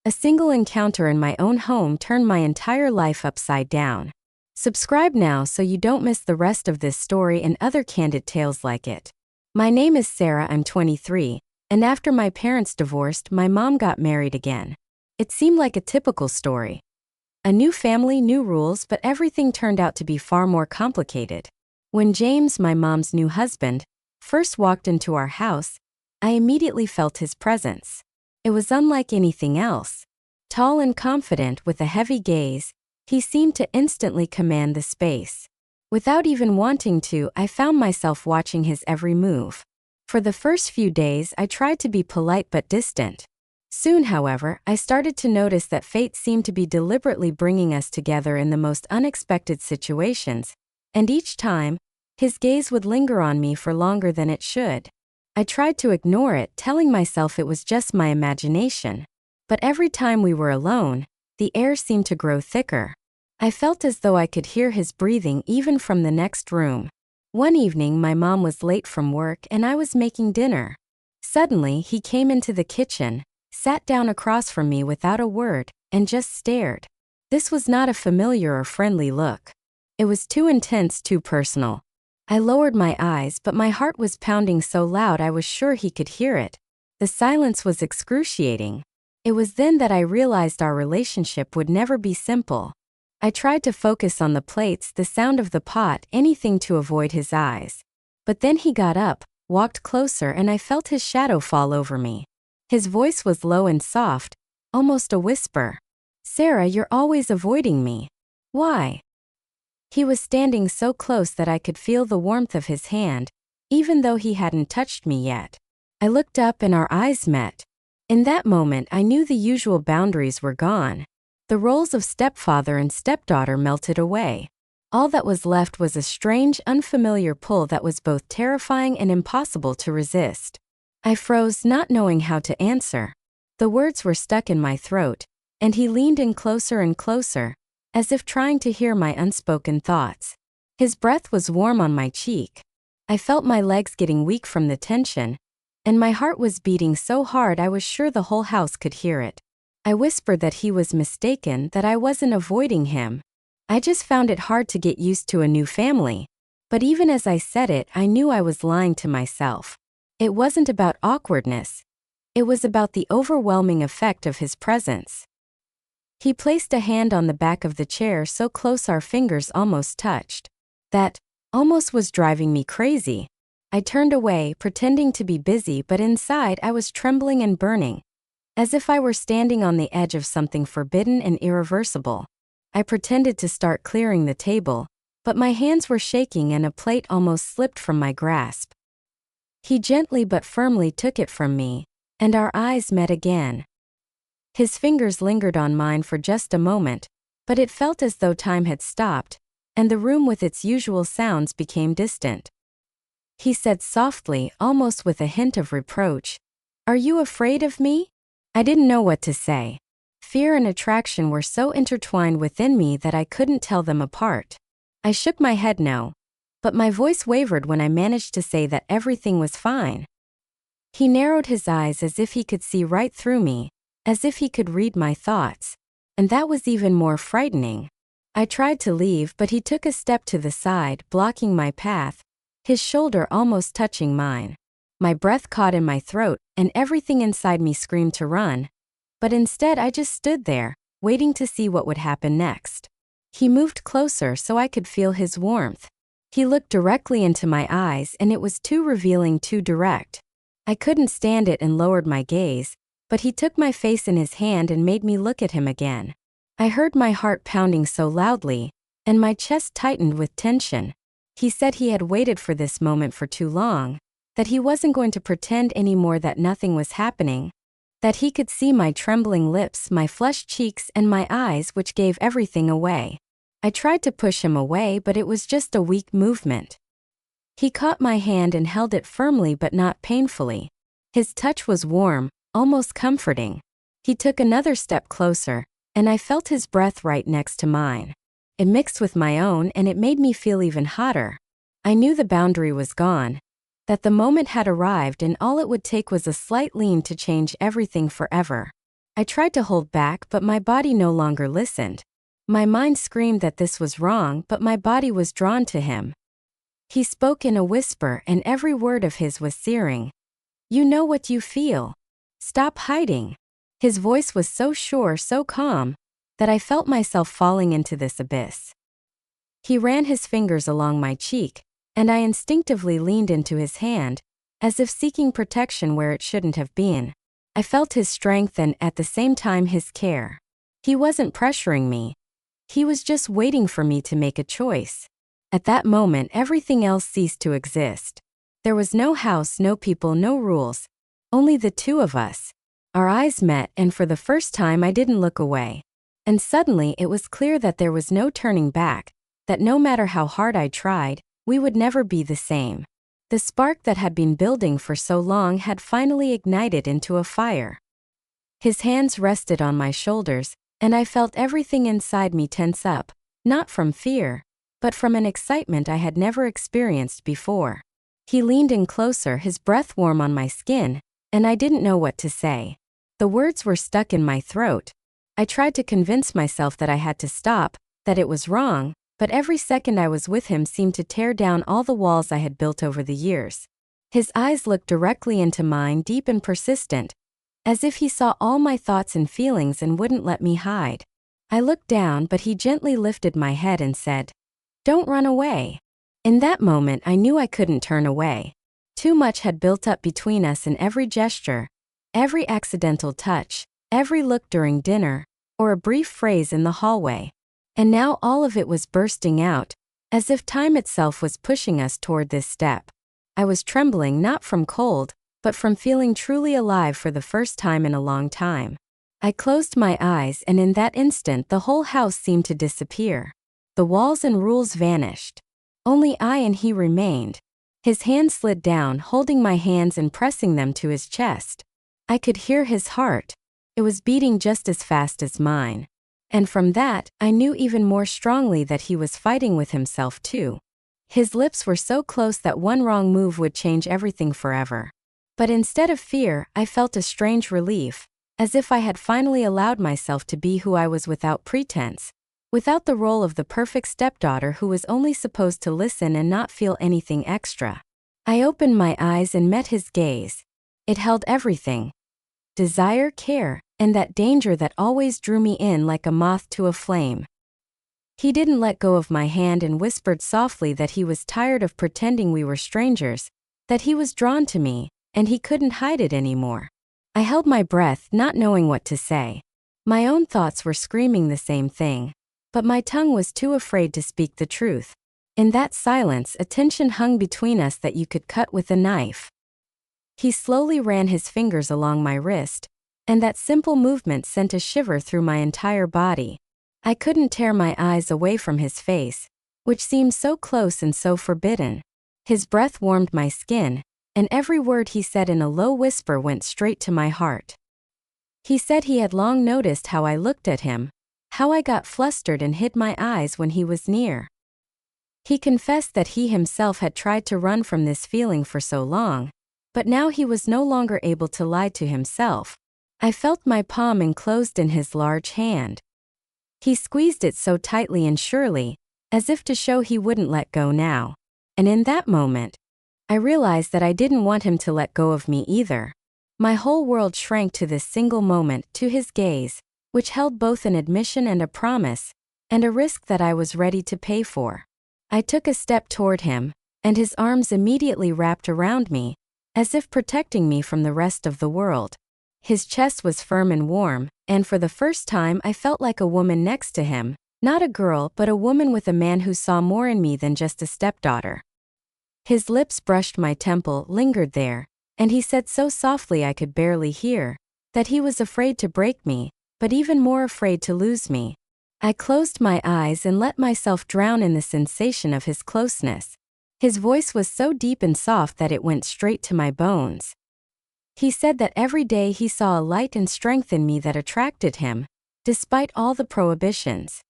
A single encounter in my own home turned my entire life upside down. Subscribe now so you don't miss the rest of this story and other candid tales like it. My name is Sarah, I'm 23, and after my parents divorced, my mom got married again. It seemed like a typical story. A new family, new rules, but everything turned out to be far more complicated. When James, my mom's new husband, first walked into our house, I immediately felt his presence. It was unlike anything else. Tall and confident with a heavy gaze, he seemed to instantly command the space. Without even wanting to, I found myself watching his every move. For the first few days, I tried to be polite but distant. Soon, however, I started to notice that fate seemed to be deliberately bringing us together in the most unexpected situations, and each time, his gaze would linger on me for longer than it should. I tried to ignore it, telling myself it was just my imagination. But every time we were alone, the air seemed to grow thicker. I felt as though I could hear his breathing even from the next room. One evening, my mom was late from work and I was making dinner. Suddenly, he came into the kitchen, sat down across from me without a word, and just stared. This was not a familiar or friendly look. It was too intense, too personal. I lowered my eyes, but my heart was pounding so loud I was sure he could hear it. The silence was excruciating. It was then that I realized our relationship would never be simple. I tried to focus on the plates, the sound of the pot, anything to avoid his eyes. But then he got up, walked closer, and I felt his shadow fall over me. His voice was low and soft, almost a whisper. "Sarah, you're always avoiding me. Why?" He was standing so close that I could feel the warmth of his hand, even though he hadn't touched me yet. I looked up and our eyes met. In that moment, I knew the usual boundaries were gone. The roles of stepfather and stepdaughter melted away. All that was left was a strange, unfamiliar pull that was both terrifying and impossible to resist. I froze, not knowing how to answer. The words were stuck in my throat, and he leaned in closer and closer, as if trying to hear my unspoken thoughts. His breath was warm on my cheek. I felt my legs getting weak from the tension, and my heart was beating so hard I was sure the whole house could hear it. I whispered that he was mistaken, that I wasn't avoiding him. I just found it hard to get used to a new family. But even as I said it, I knew I was lying to myself. It wasn't about awkwardness. It was about the overwhelming effect of his presence. He placed a hand on the back of the chair so close our fingers almost touched. That almost was driving me crazy. I turned away, pretending to be busy, but inside I was trembling and burning, as if I were standing on the edge of something forbidden and irreversible. I pretended to start clearing the table, but my hands were shaking and a plate almost slipped from my grasp. He gently but firmly took it from me, and our eyes met again. His fingers lingered on mine for just a moment, but it felt as though time had stopped, and the room with its usual sounds became distant. He said softly, almost with a hint of reproach, "Are you afraid of me?" I didn't know what to say. Fear and attraction were so intertwined within me that I couldn't tell them apart. I shook my head no, but my voice wavered when I managed to say that everything was fine. He narrowed his eyes as if he could see right through me, as if he could read my thoughts, and that was even more frightening. I tried to leave, but he took a step to the side, blocking my path, his shoulder almost touching mine. My breath caught in my throat, and everything inside me screamed to run, but instead I just stood there, waiting to see what would happen next. He moved closer so I could feel his warmth. He looked directly into my eyes, and it was too revealing, too direct. I couldn't stand it and lowered my gaze, but he took my face in his hand and made me look at him again. I heard my heart pounding so loudly, and my chest tightened with tension. He said he had waited for this moment for too long, that he wasn't going to pretend anymore that nothing was happening, that he could see my trembling lips, my flushed cheeks, and my eyes, which gave everything away. I tried to push him away, but it was just a weak movement. He caught my hand and held it firmly but not painfully. His touch was warm, almost comforting. He took another step closer, and I felt his breath right next to mine. It mixed with my own, and it made me feel even hotter. I knew the boundary was gone, that the moment had arrived, and all it would take was a slight lean to change everything forever. I tried to hold back, but my body no longer listened. My mind screamed that this was wrong, but my body was drawn to him. He spoke in a whisper, and every word of his was searing. "You know what you feel. Stop hiding." His voice was so sure, so calm, that I felt myself falling into this abyss. He ran his fingers along my cheek, and I instinctively leaned into his hand, as if seeking protection where it shouldn't have been. I felt his strength and, at the same time, his care. He wasn't pressuring me. He was just waiting for me to make a choice. At that moment, everything else ceased to exist. There was no house, no people, no rules. Only the two of us. Our eyes met, and for the first time I didn't look away. And suddenly it was clear that there was no turning back, that no matter how hard I tried, we would never be the same. The spark that had been building for so long had finally ignited into a fire. His hands rested on my shoulders, and I felt everything inside me tense up, not from fear, but from an excitement I had never experienced before. He leaned in closer, his breath warm on my skin, and I didn't know what to say. The words were stuck in my throat. I tried to convince myself that I had to stop, that it was wrong, but every second I was with him seemed to tear down all the walls I had built over the years. His eyes looked directly into mine, deep and persistent, as if he saw all my thoughts and feelings and wouldn't let me hide. I looked down, but he gently lifted my head and said, "Don't run away." In that moment I knew I couldn't turn away. Too much had built up between us, in every gesture, every accidental touch, every look during dinner, or a brief phrase in the hallway. And now all of it was bursting out, as if time itself was pushing us toward this step. I was trembling, not from cold, but from feeling truly alive for the first time in a long time. I closed my eyes, and in that instant the whole house seemed to disappear. The walls and rules vanished. Only I and he remained. His hand slid down, holding my hands and pressing them to his chest. I could hear his heart. It was beating just as fast as mine. And from that, I knew even more strongly that he was fighting with himself too. His lips were so close that one wrong move would change everything forever. But instead of fear, I felt a strange relief, as if I had finally allowed myself to be who I was without pretense, without the role of the perfect stepdaughter who was only supposed to listen and not feel anything extra. I opened my eyes and met his gaze. It held everything: desire, care, and that danger that always drew me in like a moth to a flame. He didn't let go of my hand and whispered softly that he was tired of pretending we were strangers, that he was drawn to me, and he couldn't hide it anymore. I held my breath, not knowing what to say. My own thoughts were screaming the same thing, but my tongue was too afraid to speak the truth. In that silence, a tension hung between us that you could cut with a knife. He slowly ran his fingers along my wrist, and that simple movement sent a shiver through my entire body. I couldn't tear my eyes away from his face, which seemed so close and so forbidden. His breath warmed my skin, and every word he said in a low whisper went straight to my heart. He said he had long noticed how I looked at him, how I got flustered and hid my eyes when he was near. He confessed that he himself had tried to run from this feeling for so long, but now he was no longer able to lie to himself. I felt my palm enclosed in his large hand. He squeezed it so tightly and surely, as if to show he wouldn't let go now. And in that moment, I realized that I didn't want him to let go of me either. My whole world shrank to this single moment, to his gaze, which held both an admission and a promise, and a risk that I was ready to pay for. I took a step toward him, and his arms immediately wrapped around me, as if protecting me from the rest of the world. His chest was firm and warm, and for the first time I felt like a woman next to him, not a girl but a woman with a man who saw more in me than just a stepdaughter. His lips brushed my temple, lingered there, and he said so softly I could barely hear, that he was afraid to break me, but even more afraid to lose me. I closed my eyes and let myself drown in the sensation of his closeness. His voice was so deep and soft that it went straight to my bones. He said that every day he saw a light and strength in me that attracted him, despite all the prohibitions.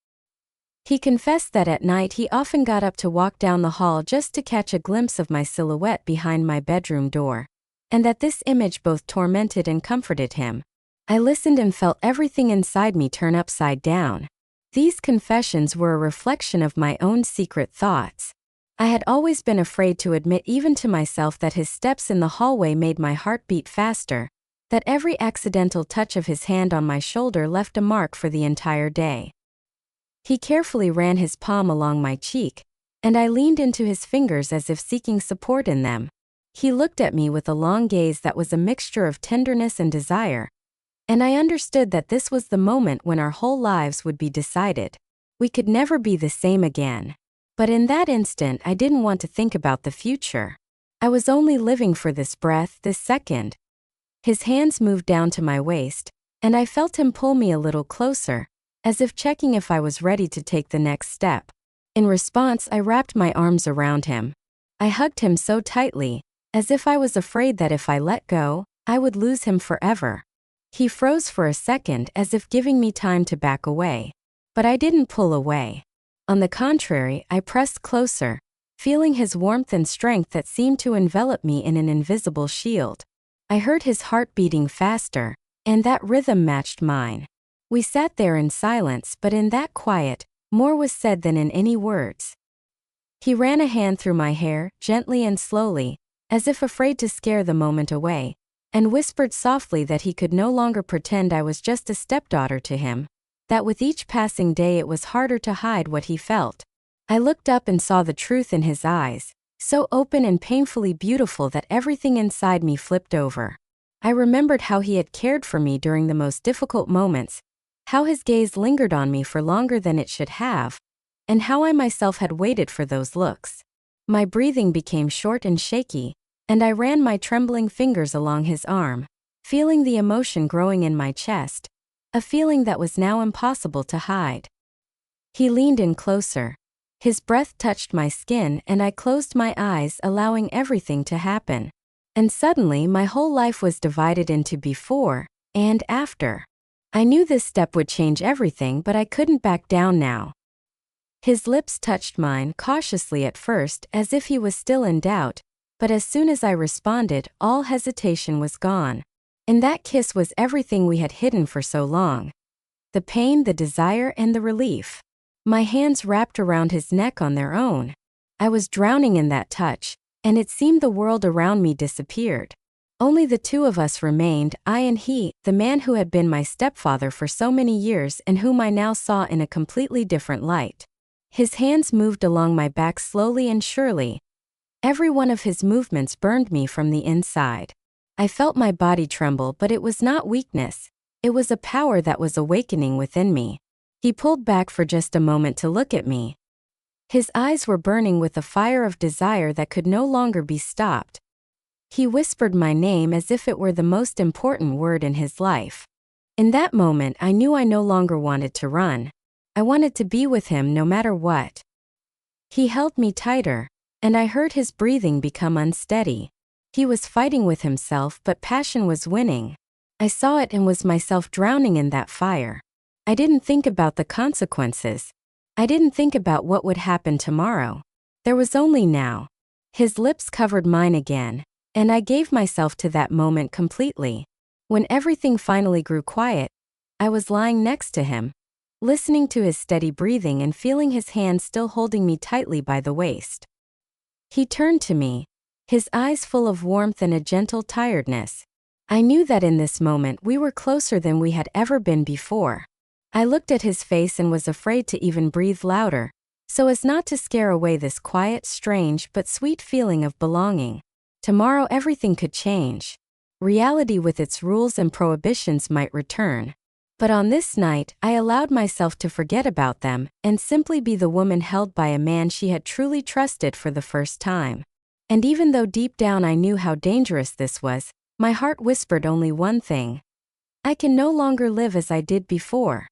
He confessed that at night he often got up to walk down the hall just to catch a glimpse of my silhouette behind my bedroom door, and that this image both tormented and comforted him. I listened and felt everything inside me turn upside down. These confessions were a reflection of my own secret thoughts. I had always been afraid to admit even to myself that his steps in the hallway made my heart beat faster, that every accidental touch of his hand on my shoulder left a mark for the entire day. He carefully ran his palm along my cheek, and I leaned into his fingers as if seeking support in them. He looked at me with a long gaze that was a mixture of tenderness and desire, and I understood that this was the moment when our whole lives would be decided. We could never be the same again. But in that instant, I didn't want to think about the future. I was only living for this breath, this second. His hands moved down to my waist, and I felt him pull me a little closer, as if checking if I was ready to take the next step. In response, I wrapped my arms around him. I hugged him so tightly, as if I was afraid that if I let go, I would lose him forever. He froze for a second as if giving me time to back away. But I didn't pull away. On the contrary, I pressed closer, feeling his warmth and strength that seemed to envelop me in an invisible shield. I heard his heart beating faster, and that rhythm matched mine. We sat there in silence, but in that quiet, more was said than in any words. He ran a hand through my hair, gently and slowly, as if afraid to scare the moment away, and whispered softly that he could no longer pretend I was just a stepdaughter to him, that with each passing day it was harder to hide what he felt. I looked up and saw the truth in his eyes, so open and painfully beautiful that everything inside me flipped over. I remembered how he had cared for me during the most difficult moments, how his gaze lingered on me for longer than it should have, and how I myself had waited for those looks. My breathing became short and shaky, and I ran my trembling fingers along his arm, feeling the emotion growing in my chest, a feeling that was now impossible to hide. He leaned in closer. His breath touched my skin and I closed my eyes, allowing everything to happen. And suddenly my whole life was divided into before and after. I knew this step would change everything, but I couldn't back down now. His lips touched mine cautiously at first, as if he was still in doubt, but as soon as I responded, all hesitation was gone. In that kiss was everything we had hidden for so long. The pain, the desire, and the relief. My hands wrapped around his neck on their own. I was drowning in that touch, and it seemed the world around me disappeared. Only the two of us remained, I and he, the man who had been my stepfather for so many years and whom I now saw in a completely different light. His hands moved along my back slowly and surely. Every one of his movements burned me from the inside. I felt my body tremble, but it was not weakness. It was a power that was awakening within me. He pulled back for just a moment to look at me. His eyes were burning with a fire of desire that could no longer be stopped. He whispered my name as if it were the most important word in his life. In that moment, I knew I no longer wanted to run. I wanted to be with him no matter what. He held me tighter, and I heard his breathing become unsteady. He was fighting with himself, but passion was winning. I saw it and was myself drowning in that fire. I didn't think about the consequences. I didn't think about what would happen tomorrow. There was only now. His lips covered mine again, and I gave myself to that moment completely. When everything finally grew quiet, I was lying next to him, listening to his steady breathing and feeling his hand still holding me tightly by the waist. He turned to me, his eyes full of warmth and a gentle tiredness. I knew that in this moment we were closer than we had ever been before. I looked at his face and was afraid to even breathe louder, so as not to scare away this quiet, strange, but sweet feeling of belonging. Tomorrow everything could change. Reality with its rules and prohibitions might return. But on this night, I allowed myself to forget about them and simply be the woman held by a man she had truly trusted for the first time. And even though deep down I knew how dangerous this was, my heart whispered only one thing. I can no longer live as I did before.